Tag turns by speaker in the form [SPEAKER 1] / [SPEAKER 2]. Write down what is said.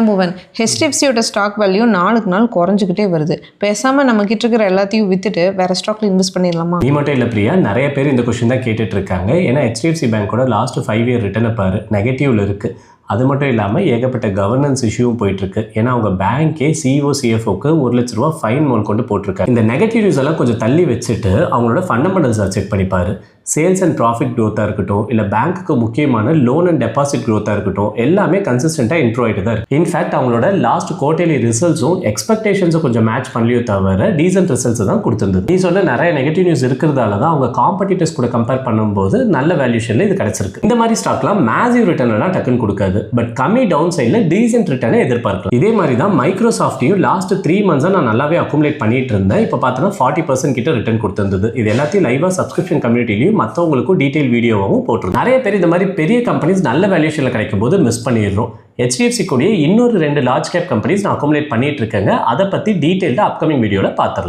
[SPEAKER 1] Number 1 ஹெச்டிஎஃப்சியோட stock value நாளுக்கு நாள் குறைஞ்சிக்கிட்டே வருது. பேசாமல் நம்ம கிட்ட இருக்கிற எல்லாத்தையும் வித்துட்டு வேற ஸ்டாக்ல இன்வெஸ்ட் பண்ணிடலாமா?
[SPEAKER 2] நீ மட்டும் இல்லை பிரியா, நிறைய பேர் இந்த கொஸ்டின் தான் கேட்டுட்டு இருக்காங்க. ஏன்னா ஹெச்டிஎஃப்சி பேங்கோட லாஸ்ட் 5 இயர் ரிட்டர்னை பாரு, நெகட்டிவ்ல இருக்கு. அது மட்டும் இல்லாமல் ஏகப்பட்ட கவர்னன்ஸ் இஷ்யூவும் போயிட்டுருக்கு. ஏன்னா அவங்க பேங்கே சிஓ சிஎஃப்ஓக்கு ₹1,00,000 ஃபைன் கொண்டு போட்டிருக்காங்க. இந்த நெகட்டிவ் நியூஸ் எல்லாம் கொஞ்சம் தள்ளி வச்சுட்டு அவங்களோட ஃபண்டமெண்டல்ஸை செக் பண்ணிப்பாரு. சேல்ஸ் அண்ட் ப்ராஃபிட் க்ரோத்தாக இருக்கட்டும், இல்லை பேங்க்குக்கு முக்கியமான லோன் அண்ட் டெபாசிட் க்ரோத்தாக இருக்கட்டும், எல்லாமே கன்சிஸ்டண்ட்டாக இம்ப்ரூவ் ஆகிட்டு தான் இருக்குது. இன்ஃபேக்ட் அவங்களோட லாஸ்ட் குவார்டர்லி ரிசல்ட்ஸும் எக்ஸ்பெக்டேஷன்ஸும் கொஞ்சம் மேட்ச் பண்ணலையோ தவிர டீசன்ட் ரிசல்ட்ஸ் தான் கொடுத்துருந்தது. நீ சொன்ன நிறைய நெகட்டிவ் நியூஸ் இருக்கிறதால தான் அவங்க காம்படிட்டர்ஸ் கூட கம்பேர் பண்ணும்போது நல்ல வேல்யூஷனில் இது கிடைச்சிருக்கு. இந்த மாதிரி ஸ்டாக்லாம் மேசிவ் ரிட்டர்ன்லாம் டக்குன்னு கொடுக்காது, பட் கம்மி டவுன் சைடில் டீசென்ட் ரிட்டர்னை எதிர்பார்க்கலாம். இதே மாதிரி தான் மைக்ரோசாஃப்ட்டையும் லாஸ்ட் 3 மந்த்ஸாக நான் நல்லாவே அக்குமுலேட் பண்ணிட்டு இருந்தேன். இப்போ பார்த்தோன்னா 40% கிட்ட ரிட்டர்ன் கொடுத்துருந்தது. இது எல்லாத்தையும் லைவாக சப்ஸ்கிரிப்ஷன் கம்யூனிட்டிலையும் மற்றவங்களுக்கும் டீடைல் வீடியோவும் போட்டுருக்கோம். நிறைய பேர் இந்த மாதிரி பெரிய கம்பெனிஸ் நல்ல வேல்யூஷனில் கிடைக்கும் போது மிஸ் பண்ணிடுறோம். HDFC கூடிய இன்னொரு 2 லார்ஜ் கேப் கம்பெனிஸ் நான் அக்குமுலேட் பண்ணிட்டு இருக்கேங்க. அதை பற்றி டீடைல்டாக அப்கமிங் வீடியோவில் பார்த்துடலாம்.